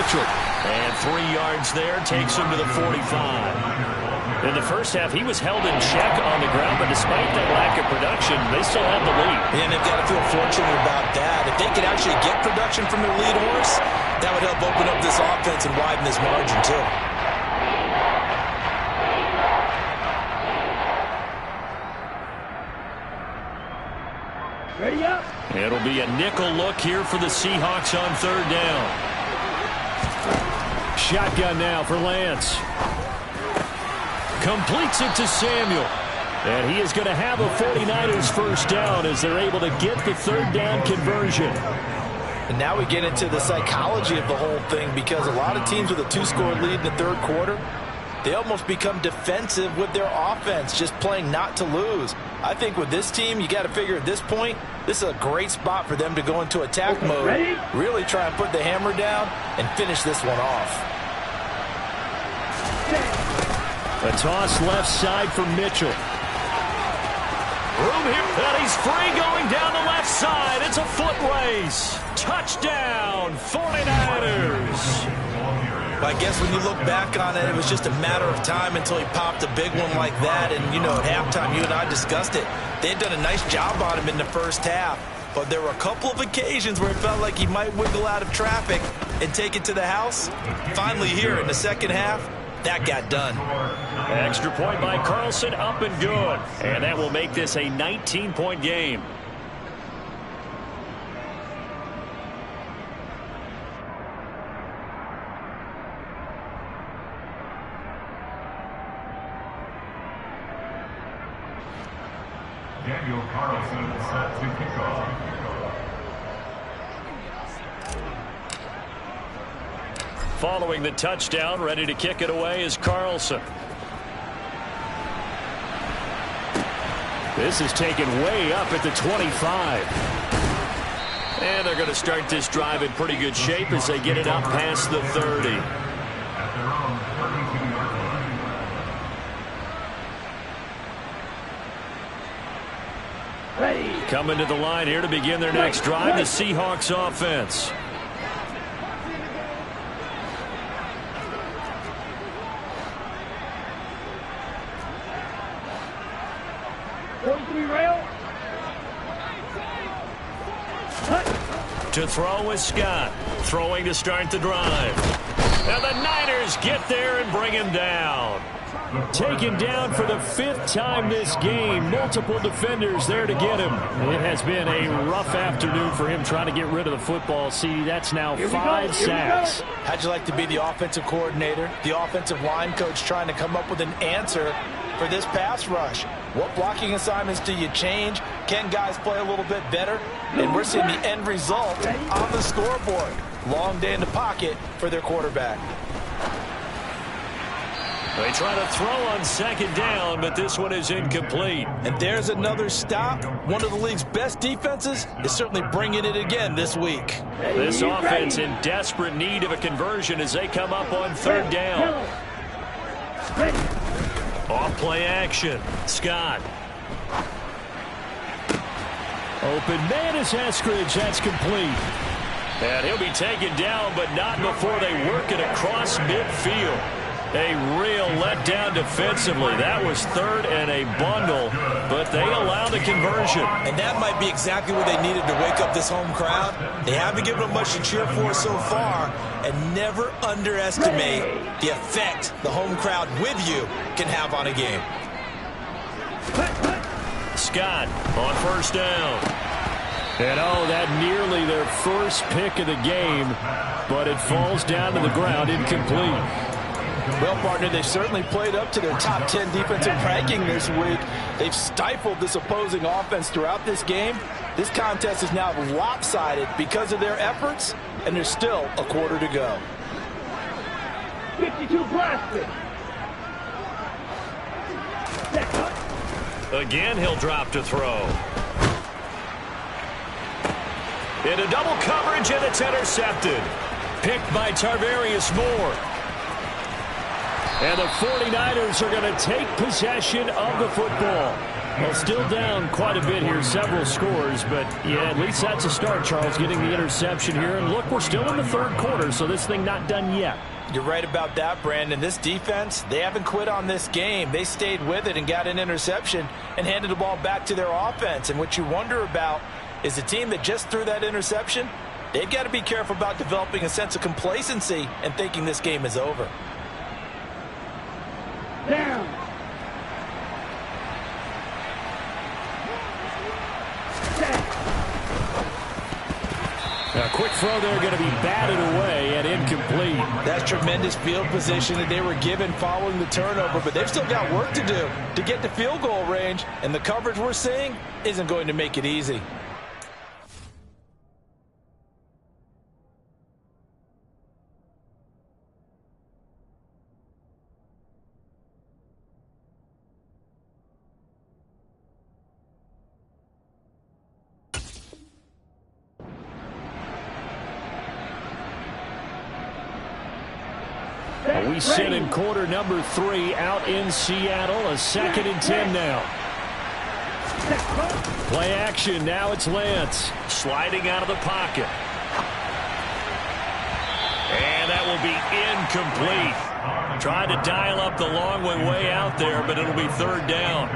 Mitchell. And 3 yards there takes him to the 45. In the first half, he was held in check on the ground, but despite that lack of production, they still have the lead. And they've got to feel fortunate about that. If they could actually get production from their lead horse, that would help open up this offense and widen this margin, too. Ready up. It'll be a nickel look here for the Seahawks on 3rd down. Shotgun now for Lance. Completes it to Samuel. And he is going to have a 49ers first down as they're able to get the 3rd down conversion. And now we get into the psychology of the whole thing, because a lot of teams with a 2-score lead in the 3rd quarter, they almost become defensive with their offense, just playing not to lose. I think with this team, you got to figure at this point, this is a great spot for them to go into attack mode, really try and put the hammer down and finish this one off. A toss left side for Mitchell. Room here, and he's free going down the left side. It's a foot race. Touchdown, 49ers. I guess when you look back on it, it was just a matter of time until he popped a big one like that. And, you know, at halftime, you and I discussed it. They had done a nice job on him in the first half. But there were a couple of occasions where it felt like he might wiggle out of traffic and take it to the house. Finally here in the second half, that got done. Extra point by Carlson, up and good. And that will make this a 19-point game. Daniel Carlson set to kick off. Following the touchdown, ready to kick it away is Carlson. This is taken way up at the 25. And they're going to start this drive in pretty good shape as they get it up past the 30. Coming to the line here to begin their next drive, the Seahawks offense. To throw is Scott. Throwing to start the drive. And the Niners get there and bring him down. Taken down for the 5th time this game. Multiple defenders there to get him. It has been a rough afternoon for him trying to get rid of the football. See, that's now 5 sacks. How'd you like to be the offensive coordinator, the offensive line coach, trying to come up with an answer for this pass rush? What blocking assignments do you change? Can guys play a little bit better? And we're seeing the end result on the scoreboard. Long day in the pocket for their quarterback. They try to throw on 2nd down, but this one is incomplete. And there's another stop. One of the league's best defenses is certainly bringing it again this week. This offense in desperate need of a conversion as they come up on 3rd down. Off play action. Scott. Open man is Eskridge. That's complete. And he'll be taken down, but not before they work it across midfield. A real letdown defensively. That was 3rd and a bundle, but they allow the conversion. And that might be exactly what they needed to wake up this home crowd. They haven't given them much to cheer for so far, and never underestimate the effect the home crowd with you can have on a game. Scott on 1st down. And oh, that nearly their first pick of the game, but it falls down to the ground incomplete. Well, partner, they certainly played up to their top 10 defensive ranking this week. They've stifled this opposing offense throughout this game. This contest is now lopsided because of their efforts, and there's still a quarter to go. 52 blasted. Again, he'll drop to throw. Into double coverage, and it's intercepted. Picked by Tarvarius Moore. And the 49ers are going to take possession of the football. Well, still down quite a bit here, several scores, but yeah, at least that's a start, Charles, getting the interception here. And look, we're still in the third quarter, so this thing not done yet. You're right about that, Brandon. This defense, they haven't quit on this game. They stayed with it and got an interception and handed the ball back to their offense. And what you wonder about is the team that just threw that interception, they've got to be careful about developing a sense of complacency and thinking this game is over. Down. A quick throw there going to be batted away and incomplete. That's tremendous field position that they were given following the turnover, but they've still got work to do to get to field goal range, and the coverage we're seeing isn't going to make it easy. We sit in quarter number 3 out in Seattle. A 2nd and 10 now. Play action. Now it's Lance. Sliding out of the pocket. And that will be incomplete. Tried to dial up the long one way out there, but it'll be 3rd down.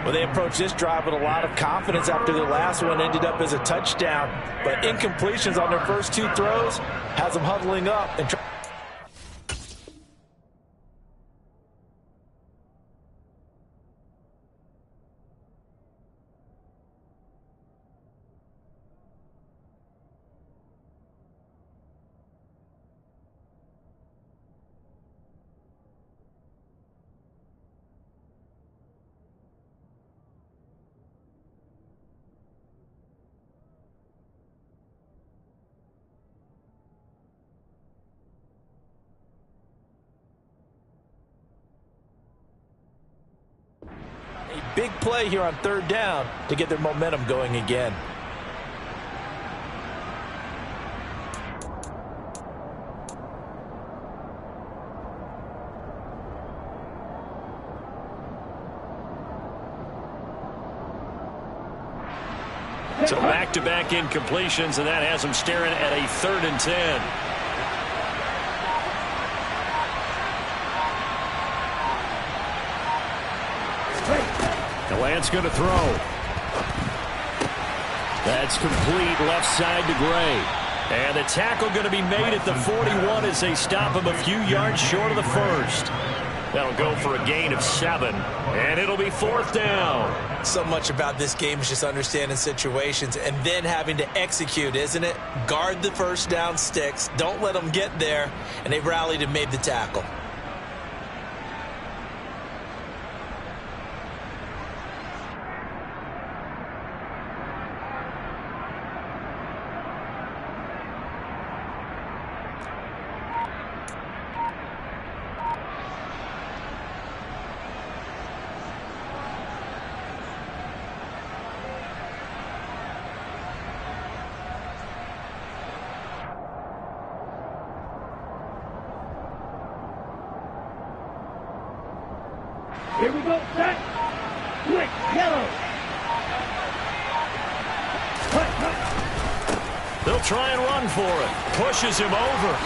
Well, they approached this drive with a lot of confidence after their last one ended up as a touchdown. But incompletions on their first 2 throws has them huddling up and trying. Big play here on 3rd down to get their momentum going again. So back-to-back incompletions, and that has them staring at a 3rd and 10. Lance going to throw. That's complete left side to Gray. And the tackle going to be made at the 41 as they stop him a few yards short of the 1st. That'll go for a gain of 7. And it'll be 4th down. So much about this game is just understanding situations and then having to execute, isn't it? Guard the 1st down sticks. Don't let them get there. And they rallied and made the tackle. Here we go, set. Quick, yellow. They'll try and run for it. Pushes him over.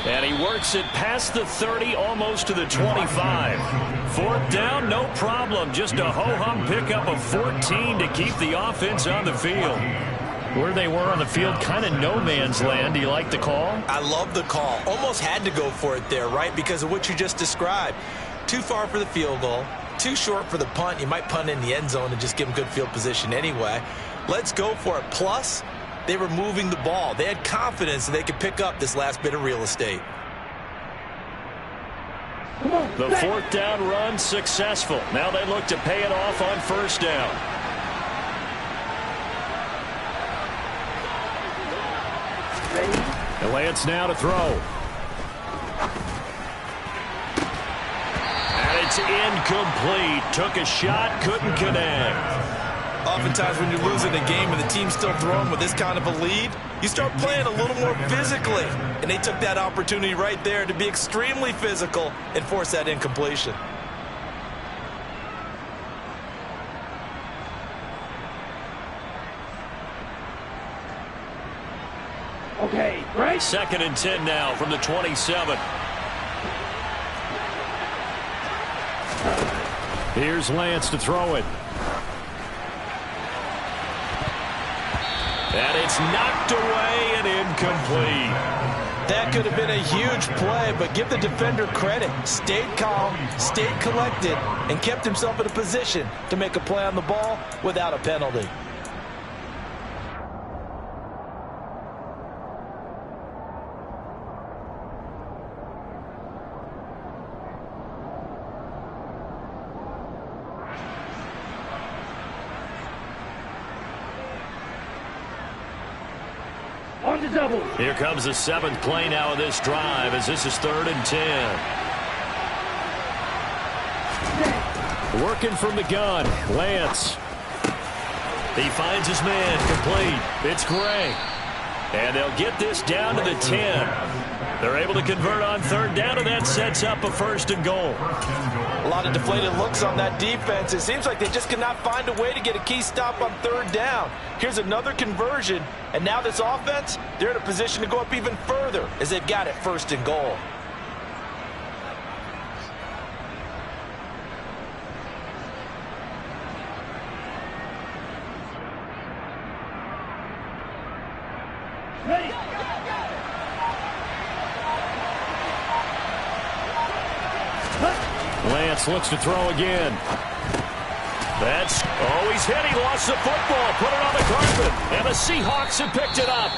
And he works it past the 30, almost to the 25. 4th down, no problem. Just a ho-hum pickup of 14 to keep the offense on the field. Where they were on the field, kind of no man's land. Do you like the call? I love the call. Almost had to go for it there, right? Because of what you just described. Too far for the field goal, too short for the punt. You might punt in the end zone and just give them good field position anyway. Let's go for it. Plus, they were moving the ball. They had confidence that they could pick up this last bit of real estate. The 4th down run successful. Now they look to pay it off on 1st down. And Lance now to throw. It's incomplete. Took a shot, couldn't connect. Oftentimes when you're losing a game and the team's still throwing with this kind of a lead, you start playing a little more physically. And they took that opportunity right there to be extremely physical and force that incompletion. 2nd and 10 now from the 27. Here's Lance to throw it. And it's knocked away and incomplete. That could have been a huge play, but give the defender credit. Stayed calm, stayed collected, and kept himself in a position to make a play on the ball without a penalty. On the double. Here comes the 7th play now of this drive as this is 3rd and 10. Working from the gun. Lance. He finds his man. Complete. It's Gray. And they'll get this down to the 10. They're able to convert on 3rd down, and that sets up a 1st and goal. A lot of deflated looks on that defense. It seems like they just cannot find a way to get a key stop on 3rd down. Here's another conversion, and now this offense, they're in a position to go up even further as they've got it 1st and goal. Ready. Lance looks to throw again. That's, oh, he's hit. He lost the football. Put it on the carpet. And the Seahawks have picked it up.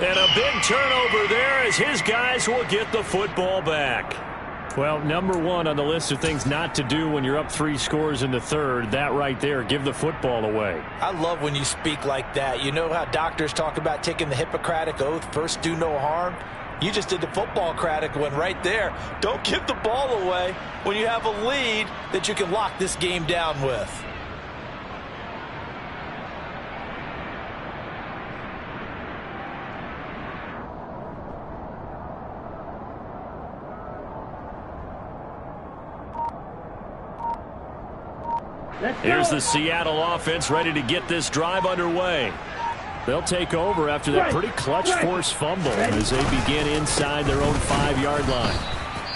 And a big turnover there as his guys will get the football back. Well, number 1 on the list of things not to do when you're up 3 scores in the 3rd, that right there, give the football away. I love when you speak like that. You know how doctors talk about taking the Hippocratic Oath, first do no harm? You just did the football-cratic one right there. Don't give the ball away when you have a lead that you can lock this game down with. Here's the Seattle offense ready to get this drive underway. They'll take over after that pretty clutch forced fumble as they begin inside their own 5-yard line.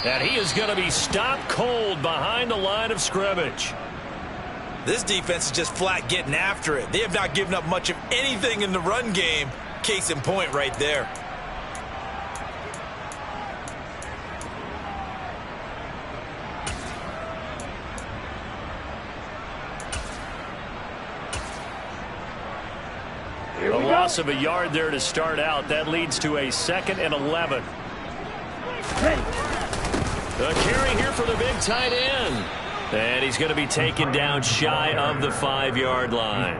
And he is going to be stopped cold behind the line of scrimmage. This defense is just flat getting after it. They have not given up much of anything in the run game. Case in point right there. A loss of a yard there to start out. That leads to a 2nd and 11. The carry here for the big tight end. And he's going to be taken down shy of the 5-yard line.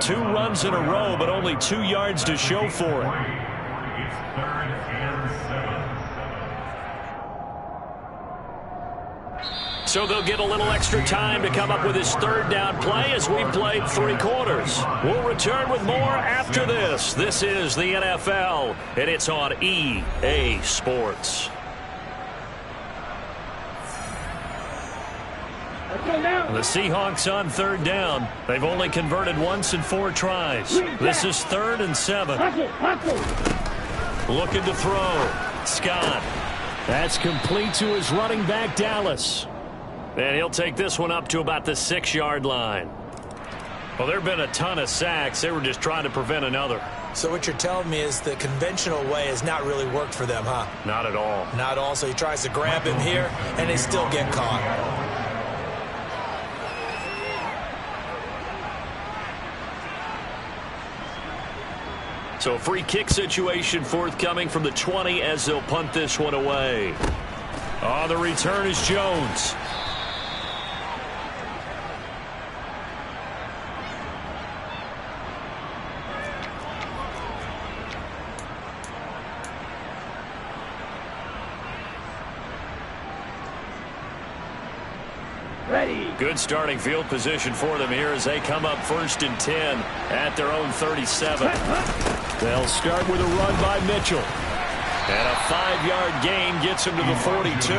2 runs in a row, but only 2 yards to show for it. It's 3rd and 7. So they'll get a little extra time to come up with his 3rd down play as we played 3 quarters. We'll return with more after this. This is the NFL, and it's on EA Sports. The Seahawks on 3rd down. They've only converted once in 4 tries. This is 3rd and 7. Looking to throw. Scott. That's complete to his running back, Dallas. And he'll take this one up to about the 6-yard line. Well, there have been a ton of sacks. They were just trying to prevent another. So what you're telling me is the conventional way has not really worked for them, huh? Not at all. Not all. So he tries to grab him here, and they still get caught. So a free kick situation forthcoming from the 20 as they'll punt this one away. On the return is Jones. Good starting field position for them here as they come up 1st and 10 at their own 37. They'll start with a run by Mitchell. And a 5-yard gain gets him to the 42.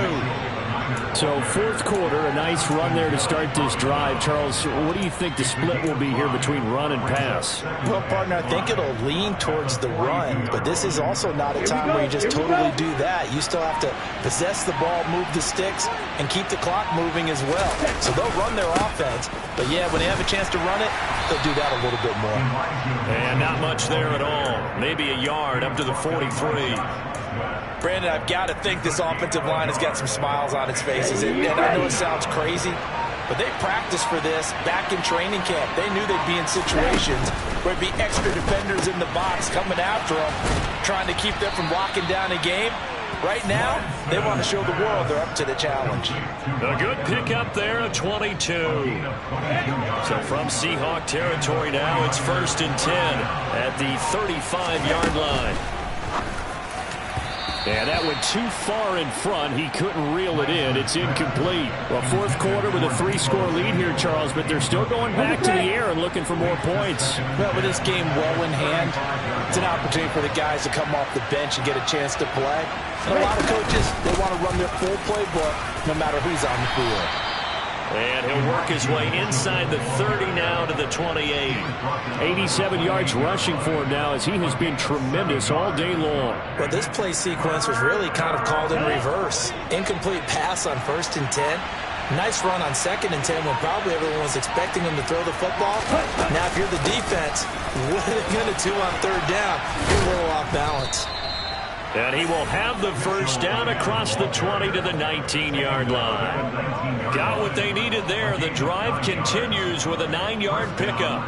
So fourth quarter, a nice run there to start this drive. Charles, what do you think the split will be here between run and pass? Well, partner, I think it'll lean towards the run, but this is also not a time where you just totally do that. You still have to possess the ball, move the sticks, and keep the clock moving as well. So they'll run their offense, but yeah, when they have a chance to run it, they'll do that a little bit more. And not much there at all. Maybe a yard up to the 43. Brandon, I've got to think this offensive line has got some smiles on its faces. And I know it sounds crazy, but they practiced for this back in training camp. They knew they'd be in situations where there'd be extra defenders in the box coming after them, trying to keep them from locking down a game. Right now, they want to show the world they're up to the challenge. A good pickup there at 22. So from Seahawk territory now, it's 1st and 10 at the 35-yard line. And that went too far in front. He couldn't reel it in. It's incomplete. Well, fourth quarter with a 3-score lead here, Charles, but they're still going back to the air and looking for more points. Well, with this game well in hand, it's an opportunity for the guys to come off the bench and get a chance to play. And a lot of coaches, they want to run their full playbook no matter who's on the field. And he'll work his way inside the 30 now to the 28. 87 yards rushing for him now as he has been tremendous all day long. But this play sequence was really kind of called in reverse. Incomplete pass on 1st and 10. Nice run on 2nd and 10 when probably everyone was expecting him to throw the football. Now, if you're the defense, what are they going to do on 3rd down? You're a little off balance. And he will have the first down across the 20 to the 19-yard line. Got what they needed there. The drive continues with a 9-yard pickup.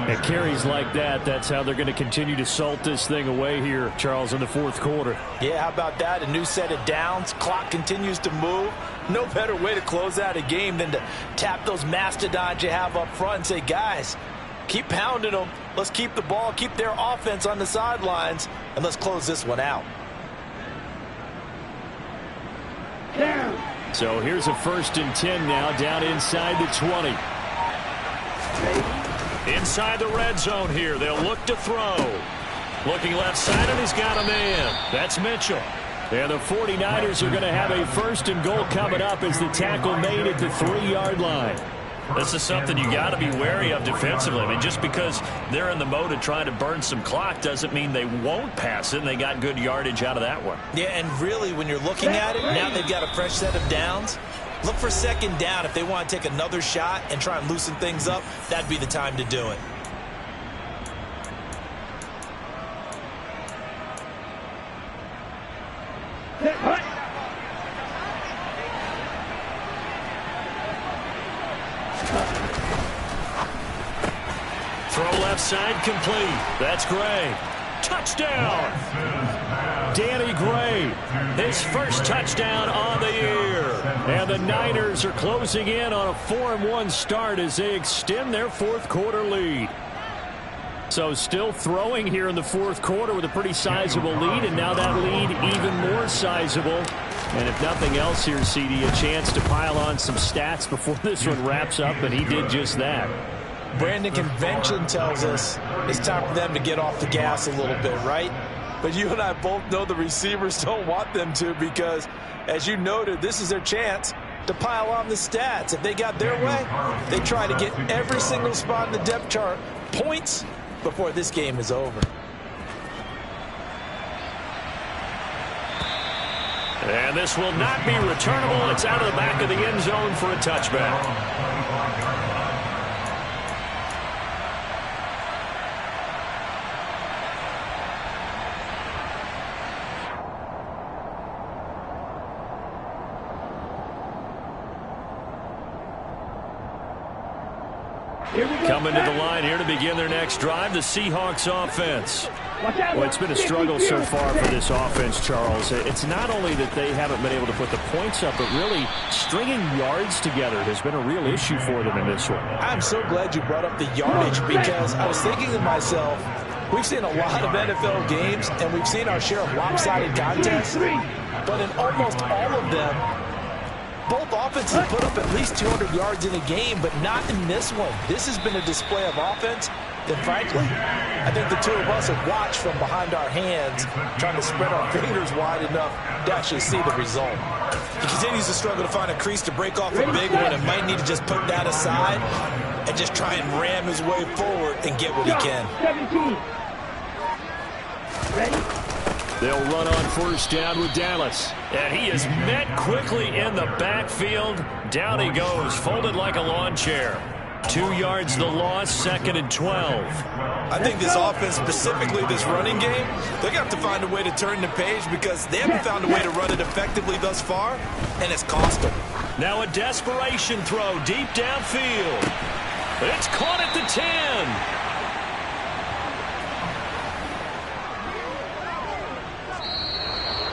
And carries like that, that's how they're going to continue to salt this thing away here, Charles, in the fourth quarter. Yeah, how about that? A new set of downs. Clock continues to move. No better way to close out a game than to tap those mastodons you have up front and say, guys, keep pounding them. Let's keep the ball, keep their offense on the sidelines, and let's close this one out. So here's a 1st and 10 now down inside the 20. Inside the red zone here. They'll look to throw. Looking left side, and he's got a man. That's Mitchell. And the 49ers are going to have a 1st and goal coming up as the tackle made at the 3-yard line. This is something you got to be wary of defensively. I mean, just because they're in the mode of trying to burn some clock doesn't mean they won't pass it, and they got good yardage out of that one. Yeah, and really, when you're looking at it, now they've got a fresh set of downs. Look for 2nd down. If they want to take another shot and try and loosen things up, that'd be the time to do it. Throw left side complete. That's Gray. Touchdown! Danny Gray, his first touchdown on the year. And the Niners are closing in on a 4-1 start as they extend their fourth quarter lead. So still throwing here in the fourth quarter with a pretty sizable lead, and now that lead even more sizable. And if nothing else here, CD, a chance to pile on some stats before this one wraps up, and he did just that. Brandon, convention tells us it's time for them to get off the gas a little bit, right? But you and I both know the receivers don't want them to because, as you noted, this is their chance to pile on the stats. If they got their way, they try to get every single spot in the depth chart points before this game is over. And this will not be returnable. It's out of the back of the end zone for a touchback. Coming to the line here to begin their next drive, the Seahawks offense. Well, it's been a struggle so far for this offense, Charles. It's not only that they haven't been able to put the points up, but really stringing yards together has been a real issue for them in this one. I'm so glad you brought up the yardage because I was thinking to myself, we've seen a lot of NFL games and we've seen our share of lopsided contests, but in almost all of them, both offenses put up at least 200 yards in a game, but not in this one. This has been a display of offense then frankly, I think the two of us have watched from behind our hands, trying to spread our fingers wide enough to actually see the result. He continues to struggle to find a crease to break off a big one and might need to just put that aside and just try and ram his way forward and get what he can. 17. Ready? They'll run on first down with Dallas. And he is met quickly in the backfield. Down he goes, folded like a lawn chair. 2 yards the loss, 2nd and 12. I think this offense, specifically this running game, they're going to have to find a way to turn the page because they haven't found a way to run it effectively thus far, and it's cost them. Now a desperation throw deep downfield. It's caught at the 10.